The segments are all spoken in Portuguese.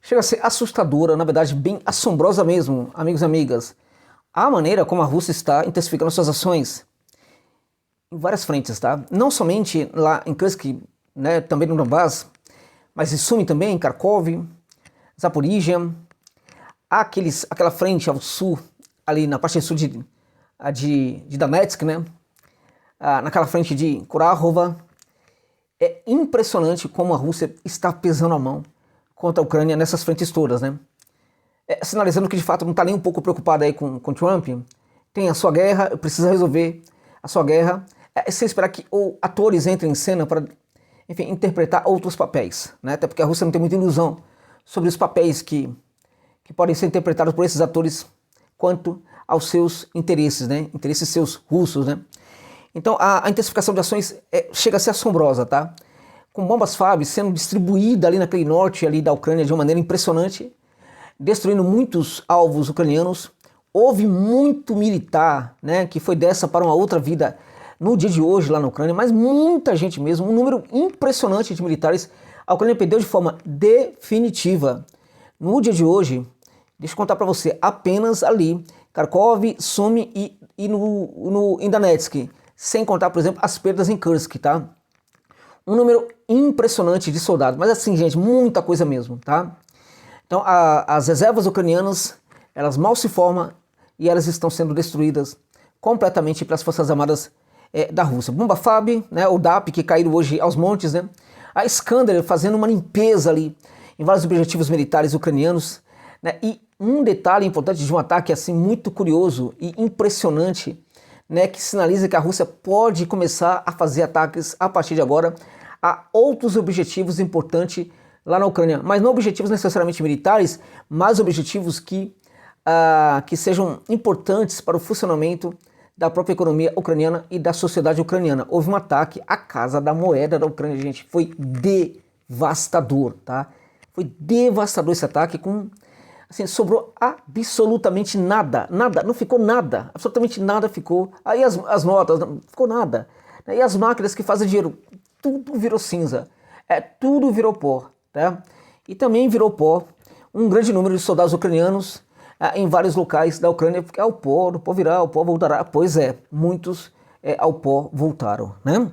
Chega a ser assustadora, na verdade bem assombrosa mesmo, amigos e amigas, a maneira como a Rússia está intensificando suas ações em várias frentes, tá? Não somente lá em Kursk, né, também no Donbass, mas em Sumi também, em Kharkov, Zaporizhia, aquela frente ao sul, ali na parte sul de Donetsk, né? Naquela frente de Kurakhova. É impressionante como a Rússia está pesando a mão contra a Ucrânia nessas frentes todas, né? Sinalizando que de fato não está nem um pouco preocupada aí com Trump. Tem a sua guerra, precisa resolver a sua guerra, sem esperar que atores entrem em cena para, enfim, interpretar outros papéis, né? Até porque a Rússia não tem muita ilusão sobre os papéis que podem ser interpretados por esses atores quanto aos seus interesses, né? Interesses seus russos, né? Então a intensificação de ações chega a ser assombrosa, tá? Com bombas FAB sendo distribuída ali naquele norte ali da Ucrânia de uma maneira impressionante, destruindo muitos alvos ucranianos. Houve muito militar, né, que foi dessa para uma outra vida no dia de hoje lá na Ucrânia, mas muita gente mesmo, um número impressionante de militares a Ucrânia perdeu de forma definitiva. No dia de hoje, deixa eu contar para você, apenas ali, Kharkov, Sumi e em Donetsk, sem contar, por exemplo, as perdas em Kursk, tá? Um número impressionante de soldados, mas assim, gente, muita coisa mesmo, tá? Então, as reservas ucranianas, elas mal se formam e elas estão sendo destruídas completamente pelas Forças Armadas da Rússia. Bomba FAB, né, o DAP, que caíram hoje aos montes, né? A Iskander fazendo uma limpeza ali em vários objetivos militares ucranianos, né? E um detalhe importante de um ataque assim muito curioso e impressionante, né, que sinaliza que a Rússia pode começar a fazer ataques a partir de agora a outros objetivos importantes lá na Ucrânia, mas não objetivos necessariamente militares, mas objetivos que sejam importantes para o funcionamento da própria economia ucraniana e da sociedade ucraniana. Houve um ataque à Casa da Moeda da Ucrânia, gente, foi devastador, tá? Foi devastador esse ataque, assim, sobrou absolutamente nada, não ficou nada, absolutamente nada ficou. Aí as notas, não ficou nada. E as máquinas que fazem dinheiro, tudo virou cinza, tudo virou pó, tá? E também virou pó um grande número de soldados ucranianos em vários locais da Ucrânia, porque o pó virá, o pó voltará. Pois é, muitos ao pó voltaram, né?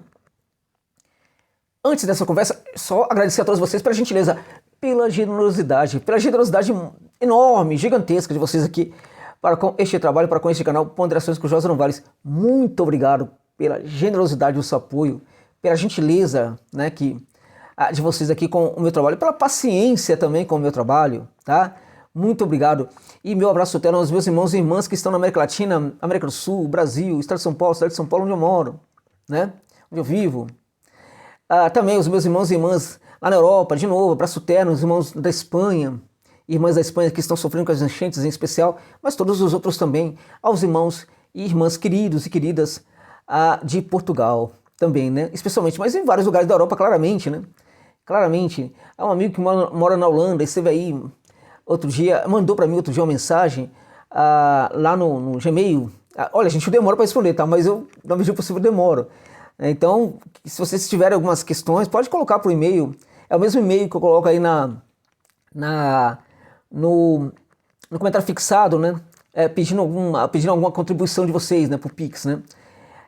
Antes dessa conversa, só agradecer a todos vocês pela gentileza, pela generosidade enorme, gigantesca de vocês aqui para com este trabalho, para com este canal Ponderações com José Novales. Muito obrigado pela generosidade do seu apoio, pela gentileza, né, de vocês aqui com o meu trabalho, pela paciência também com o meu trabalho, tá? Muito obrigado. E meu abraço eterno aos meus irmãos e irmãs que estão na América Latina, América do Sul, Brasil, Estado de São Paulo, cidade de São Paulo, onde eu moro, né? Onde eu vivo. Também os meus irmãos e irmãs lá na Europa, de novo, abraço terno, os irmãos da Espanha, irmãs da Espanha que estão sofrendo com as enchentes em especial, mas todos os outros também, aos irmãos e irmãs queridos e queridas de Portugal também, né? Especialmente, mas em vários lugares da Europa, claramente, né? Claramente. Há um amigo que mora na Holanda, esteve aí outro dia, mandou para mim outro dia uma mensagem lá no Gmail. Olha, gente, eu demoro para responder, tá? Mas eu, na medida do possível, demoro. Então, se vocês tiverem algumas questões, pode colocar por e-mail. É o mesmo e-mail que eu coloco aí no comentário fixado, né? Pedindo alguma contribuição de vocês, né? Pro Pix, né?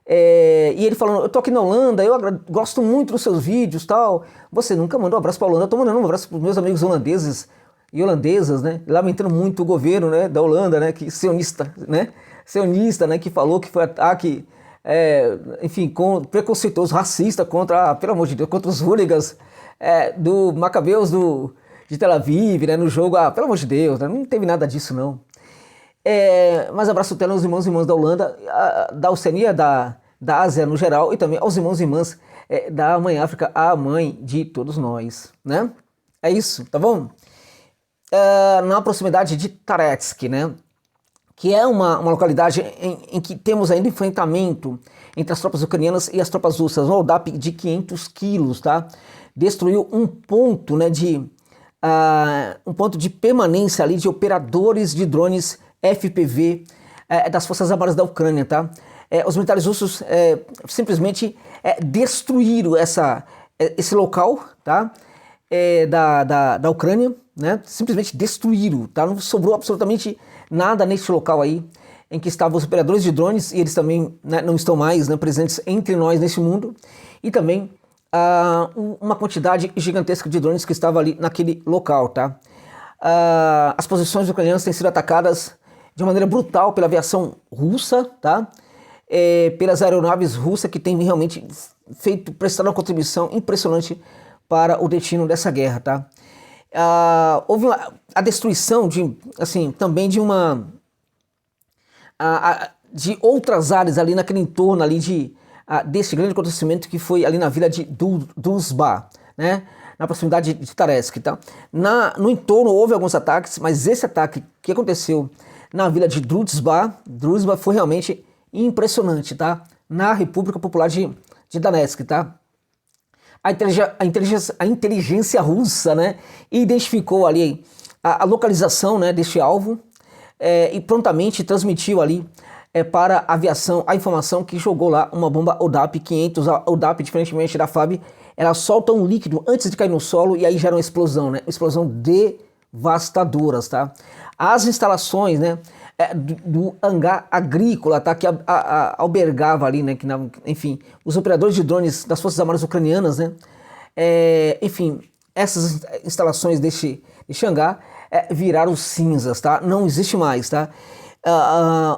E ele falando, eu tô aqui na Holanda, eu gosto muito dos seus vídeos, tal. Você nunca mandou um abraço pra Holanda, eu tô mandando um abraço pros meus amigos holandeses e holandesas, né? Lamentando muito o governo, né, da Holanda, né? Que sionista, né? Que falou que foi ataque, enfim, preconceituoso, racista contra, pelo amor de Deus, contra os hooligans do Macabeus de Tel Aviv, né? No jogo, pelo amor de Deus, né, não teve nada disso, não. Mas abraço até aos irmãos e irmãs da Holanda, da Oceania, da Ásia no geral, e também aos irmãos e irmãs da Mãe África, a mãe de todos nós, né? É isso, tá bom? Na proximidade de Taretsk, né? Que é uma localidade em que temos ainda enfrentamento entre as tropas ucranianas e as tropas russas, um ODAP de 500 quilos, tá? Destruiu um ponto, né, um ponto de permanência ali de operadores de drones FPV das Forças Armadas da Ucrânia, tá? Os militares russos simplesmente destruíram esse local, tá? da Ucrânia, né? Simplesmente destruíram, tá? Não sobrou absolutamente nada neste local aí, em que estavam os operadores de drones, e eles também, né, não estão mais, né, presentes entre nós neste mundo, e também uma quantidade gigantesca de drones que estava ali naquele local, tá? As posições ucranianas têm sido atacadas de maneira brutal pela aviação russa, tá? Pelas aeronaves russas, que têm realmente prestado uma contribuição impressionante para o destino dessa guerra, tá? Houve a destruição também de de outras áreas ali naquele entorno ali desse grande acontecimento que foi ali na vila de Druzhba, né? Na proximidade de Taretsk, tá? No entorno houve alguns ataques, mas esse ataque que aconteceu na vila de Druzhba foi realmente impressionante, tá? Na República Popular de Donetsk, tá? A inteligência russa, né, identificou ali a localização, né, deste alvo e prontamente transmitiu ali para a aviação a informação que jogou lá uma bomba ODAP-500. A ODAP, diferentemente da FAB, ela solta um líquido antes de cair no solo e aí gera uma explosão, né? Explosão devastadoras, tá? As instalações, né, do hangar agrícola, tá, que albergava ali, né, enfim, os operadores de drones das Forças Armadas Ucranianas, né, enfim, essas instalações deste hangar viraram cinzas, tá? Não existe mais, tá?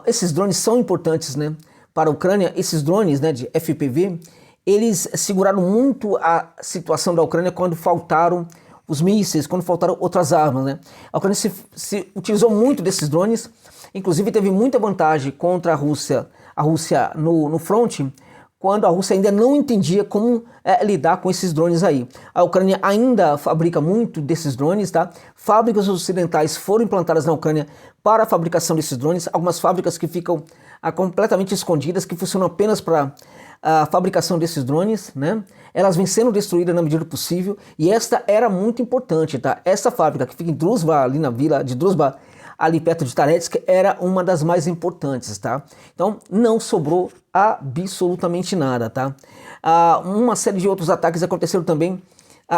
Esses drones são importantes, né, para a Ucrânia. Esses drones, né, de FPV, eles seguraram muito a situação da Ucrânia quando faltaram os mísseis, quando faltaram outras armas, né? A Ucrânia se utilizou muito desses drones, inclusive teve muita vantagem contra a Rússia no front, quando a Rússia ainda não entendia como lidar com esses drones aí. A Ucrânia ainda fabrica muito desses drones, tá? Fábricas ocidentais foram implantadas na Ucrânia para a fabricação desses drones, algumas fábricas que ficam completamente escondidas, que funcionam apenas para a fabricação desses drones, né? Elas vêm sendo destruídas na medida do possível, e esta era muito importante, tá? Essa fábrica que fica em Druzhba, ali na vila de Druzhba, ali perto de Taretsk, era uma das mais importantes, tá? Então não sobrou absolutamente nada, tá? Uma série de outros ataques aconteceram também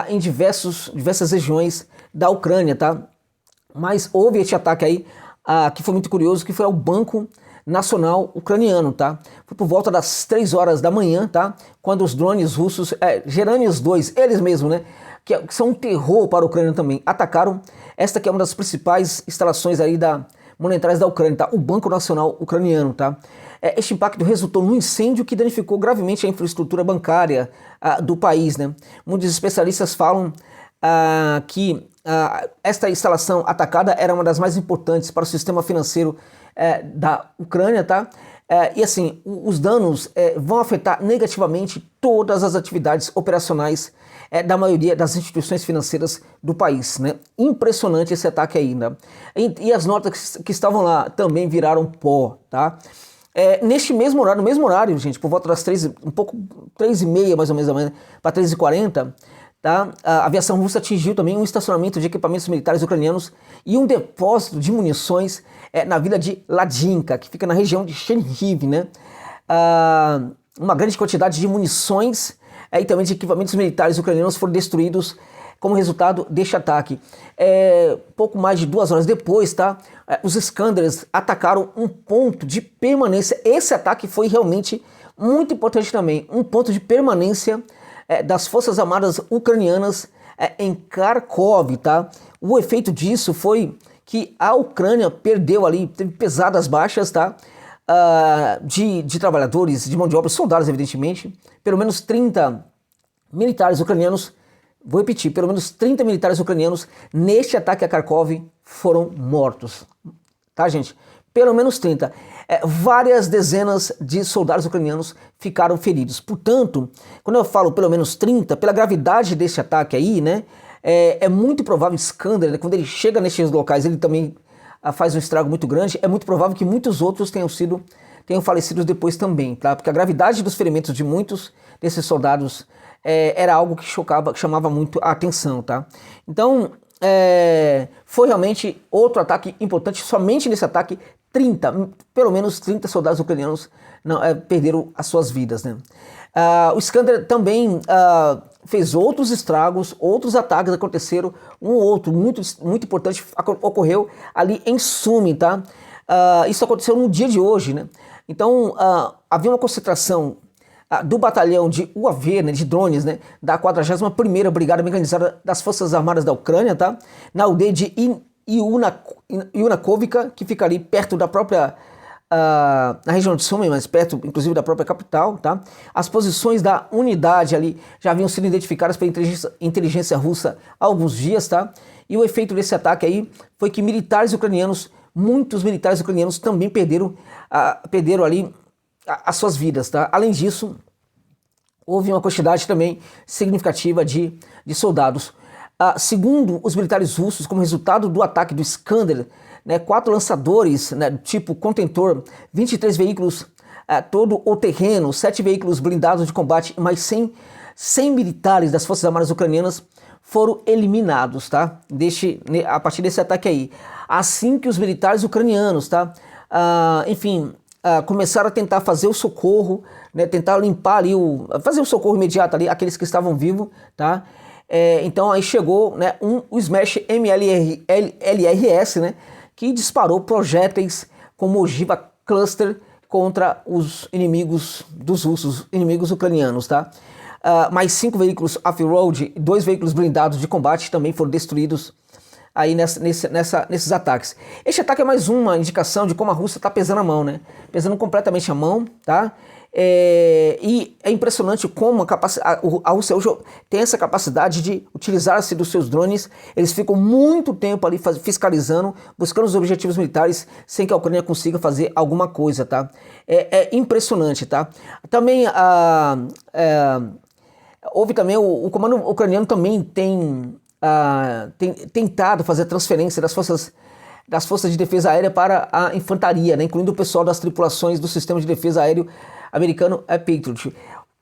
em diversas regiões da Ucrânia, tá? Mas houve este ataque aí, que foi muito curioso, que foi ao Banco Nacional Ucraniano, tá? Foi por volta das 3 horas da manhã, tá? Quando os drones russos, Geranios 2, eles mesmos, né? Que são um terror para a Ucrânia também, atacaram esta que é uma das principais instalações aí monetárias da Ucrânia, tá? O Banco Nacional Ucraniano, tá? Este impacto resultou num incêndio que danificou gravemente a infraestrutura bancária do país, né? Muitos especialistas falam que esta instalação atacada era uma das mais importantes para o sistema financeiro da Ucrânia, tá? E assim, os danos vão afetar negativamente todas as atividades operacionais da maioria das instituições financeiras do país, né? Impressionante esse ataque ainda. E as notas que estavam lá também viraram pó, tá? Neste mesmo horário, gente, por volta das 3h30 mais ou menos, para 3h40, tá? A aviação russa atingiu também um estacionamento de equipamentos militares ucranianos e um depósito de munições na vila de Ladinka, que fica na região de Chernihiv, né? Uma grande quantidade de munições e também de equipamentos militares ucranianos foram destruídos como resultado deste ataque. Pouco mais de 2 horas depois, tá? Os Iskanders atacaram um ponto de permanência. Esse ataque foi realmente muito importante também, um ponto de permanência das Forças Armadas Ucranianas em Kharkov, tá? O efeito disso foi que a Ucrânia perdeu ali, teve pesadas baixas, tá? De trabalhadores, de mão de obra, soldados, evidentemente. Pelo menos 30 militares ucranianos, vou repetir, pelo menos 30 militares ucranianos neste ataque a Kharkov foram mortos, tá, gente? Pelo menos 30. Várias dezenas de soldados ucranianos ficaram feridos. Portanto, quando eu falo pelo menos 30, pela gravidade desse ataque aí, né, é muito provável, Iskander, né, quando ele chega nesses locais, ele também faz um estrago muito grande, é muito provável que muitos outros tenham falecido depois também, tá? Porque a gravidade dos ferimentos de muitos desses soldados era algo que chamava muito a atenção, tá? Então, foi realmente outro ataque importante. Somente nesse ataque, pelo menos 30 soldados ucranianos perderam as suas vidas, né? O Iskander também fez outros estragos, outros ataques aconteceram, um outro muito importante ocorreu ali em Sumi, tá? Isso aconteceu no dia de hoje, né? Então, havia uma concentração do batalhão de UAV, né, de drones, né, da 41ª Brigada Mecanizada das Forças Armadas da Ucrânia, tá? Na aldeia de Yunakovka, que fica ali perto da própria na região de Sumy, mais perto, inclusive, da própria capital, tá? As posições da unidade ali já haviam sido identificadas pela inteligência russa há alguns dias, tá? E o efeito desse ataque aí foi que muitos militares ucranianos também perderam ali as suas vidas, tá? Além disso, houve uma quantidade também significativa de soldados. Segundo os militares russos, como resultado do ataque do Iskander, né, 4 lançadores, né, tipo contentor, 23 veículos todo o terreno, 7 veículos blindados de combate e mais 100 militares das Forças Armadas Ucranianas foram eliminados, tá? A partir desse ataque aí. Assim que os militares ucranianos, tá? Começaram a tentar fazer o socorro, né, tentar limpar ali, fazer o socorro imediato ali, aqueles que estavam vivos, tá? Então aí chegou, né, o Smash MLRS, né, que disparou projéteis como ogiva cluster contra os inimigos dos russos, inimigos ucranianos, tá? Mais 5 veículos off-road, 2 veículos blindados de combate também foram destruídos aí nesses ataques. Este ataque é mais uma indicação de como a Rússia está pesando a mão, né? Pesando completamente a mão, tá? E é impressionante como a Rússia hoje tem essa capacidade de utilizar-se dos seus drones. Eles ficam muito tempo ali fiscalizando, buscando os objetivos militares, sem que a Ucrânia consiga fazer alguma coisa, tá? É impressionante, tá? Também houve também o comando ucraniano também tem tentado fazer transferência das forças de defesa aérea para a infantaria, né, incluindo o pessoal das tripulações do sistema de defesa aéreo americano Patriot.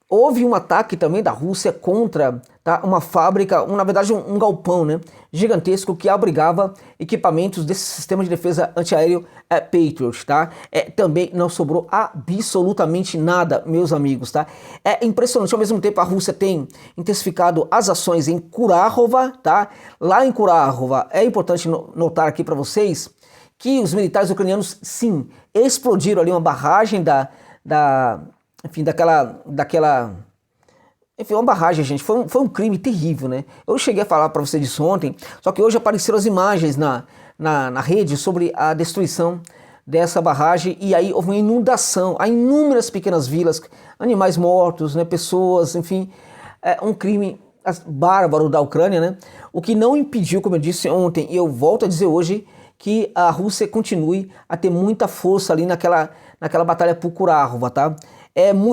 Houve um ataque também da Rússia contra, tá, uma fábrica, na verdade um galpão, né, gigantesco que abrigava equipamentos desse sistema de defesa antiaéreo Patriot, tá? Também não sobrou absolutamente nada, meus amigos, tá? É impressionante. Ao mesmo tempo, a Rússia tem intensificado as ações em Kurakhova, tá? Lá em Kurakhova, é importante notar aqui para vocês que os militares ucranianos, sim, explodiram ali uma barragem uma barragem, gente. Foi um crime terrível, né? Eu cheguei a falar para você disso ontem, só que hoje apareceram as imagens na rede sobre a destruição dessa barragem, e aí houve uma inundação, há inúmeras pequenas vilas, animais mortos, né, pessoas, enfim, um crime bárbaro da Ucrânia, né? O que não impediu, como eu disse ontem, e eu volto a dizer hoje, que a Rússia continue a ter muita força ali naquela batalha por Kurakhova, tá?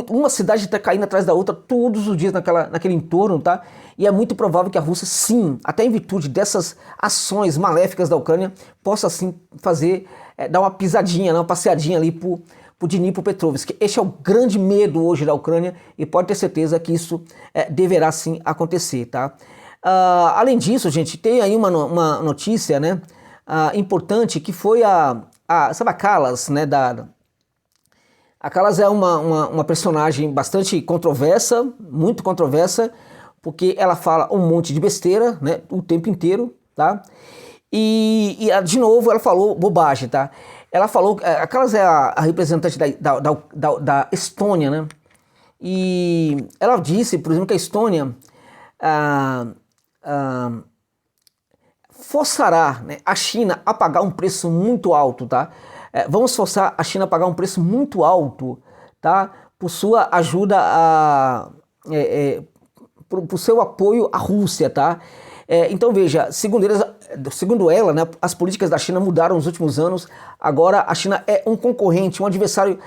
Uma cidade está caindo atrás da outra todos os dias naquele entorno, tá? E é muito provável que a Rússia, sim, até em virtude dessas ações maléficas da Ucrânia, possa sim dar uma pisadinha, uma passeadinha ali por Dnipropetrovsk. Este é o grande medo hoje da Ucrânia e pode ter certeza que isso deverá sim acontecer, tá? Além disso, gente, tem aí uma notícia, né, importante, que foi sabe a Callas, né, a Callas é uma personagem bastante controversa, muito controversa, porque ela fala um monte de besteira, né, o tempo inteiro, tá? E de novo, ela falou bobagem, tá? Ela falou, a Callas é a representante da Estônia, né? E ela disse, por exemplo, que a Estônia forçará, né, a China a pagar um preço muito alto, tá? Vamos forçar a China a pagar um preço muito alto, tá? Por sua ajuda por seu apoio à Rússia, tá? Então veja, segundo ela, né, as políticas da China mudaram nos últimos anos. Agora a China é um concorrente, um adversário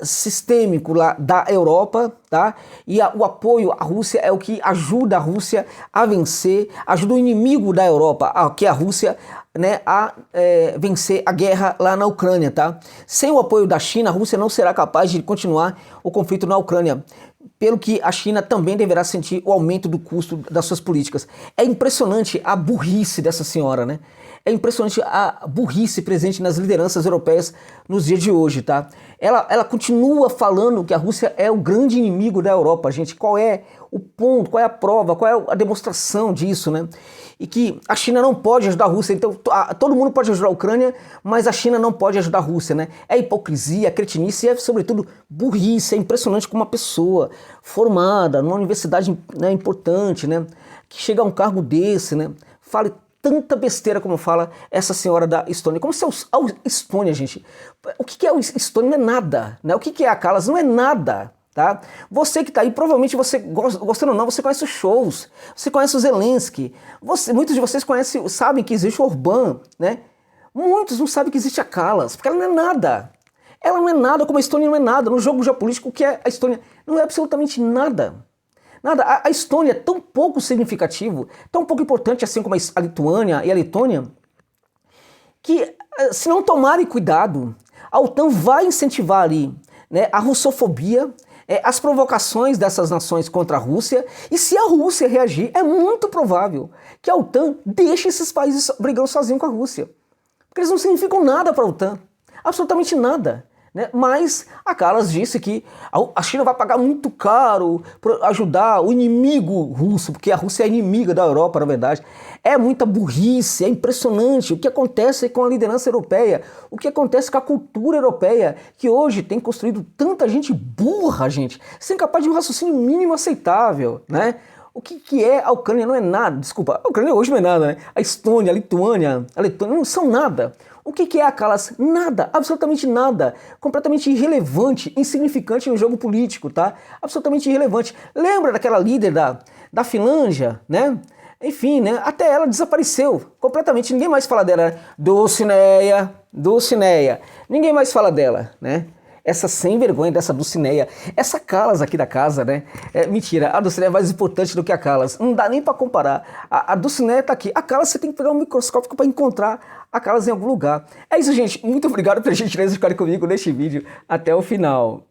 sistêmico lá da Europa, tá? E o apoio à Rússia é o que ajuda a Rússia a vencer, ajuda o inimigo da Europa, que é a Rússia, né, a vencer a guerra lá na Ucrânia, tá? Sem o apoio da China, a Rússia não será capaz de continuar o conflito na Ucrânia, pelo que a China também deverá sentir o aumento do custo das suas políticas. É impressionante a burrice dessa senhora, né? É impressionante a burrice presente nas lideranças europeias nos dias de hoje, tá? Ela continua falando que a Rússia é o grande inimigo da Europa, gente. Qual é o ponto, qual é a prova, qual é a demonstração disso, né? E que a China não pode ajudar a Rússia, então todo mundo pode ajudar a Ucrânia, mas a China não pode ajudar a Rússia, né? É hipocrisia, é cretinice e é, sobretudo, burrice. É impressionante como uma pessoa formada numa universidade, né, importante, né, que chega a um cargo desse, né, fale tanta besteira como fala essa senhora da Estônia. Como se a Estônia, gente, o que é a Estônia? Não é nada, né? O que é a Kallas? Não é nada. Tá? Você que está aí, provavelmente você, gostando ou não, você conhece os shows, você conhece o Zelensky, muitos de vocês conhecem, sabem que existe o Orbán, né? Muitos não sabem que existe a Kallas, porque ela não é nada. Ela não é nada, como a Estônia não é nada. No jogo geopolítico, o que é a Estônia? Não é absolutamente nada. Nada. A Estônia é tão pouco significativo, tão pouco importante assim como a Lituânia e a Letônia, que se não tomarem cuidado, a OTAN vai incentivar ali, né, a russofobia, as provocações dessas nações contra a Rússia, e se a Rússia reagir, é muito provável que a OTAN deixe esses países brigando sozinhos com a Rússia. Porque eles não significam nada para a OTAN, absolutamente nada. Né? Mas a Kallas disse que a China vai pagar muito caro para ajudar o inimigo russo, porque a Rússia é inimiga da Europa, na verdade. É muita burrice, é impressionante o que acontece com a liderança europeia, o que acontece com a cultura europeia, que hoje tem construído tanta gente burra, gente, sem capaz de um raciocínio mínimo aceitável, né? O que é a Ucrânia? Não é nada, desculpa, a Ucrânia hoje não é nada, né? A Estônia, a Lituânia, não são nada. O que é a Kallas? Nada, absolutamente nada, completamente irrelevante, insignificante no jogo político, tá? Absolutamente irrelevante. Lembra daquela líder da Finlândia, né? Enfim, né? Até ela desapareceu completamente, ninguém mais fala dela, né? Dulcinea, ninguém mais fala dela, né? Essa sem vergonha dessa Dulcinea, essa Kallas aqui da casa, né? Mentira, a Dulcinea é mais importante do que a Kallas, não dá nem pra comparar. A Dulcinea tá aqui, a Kallas você tem que pegar um microscópio pra encontrar a Kallas em algum lugar. É isso, gente, muito obrigado pela gentileza de ficarem comigo neste vídeo até o final.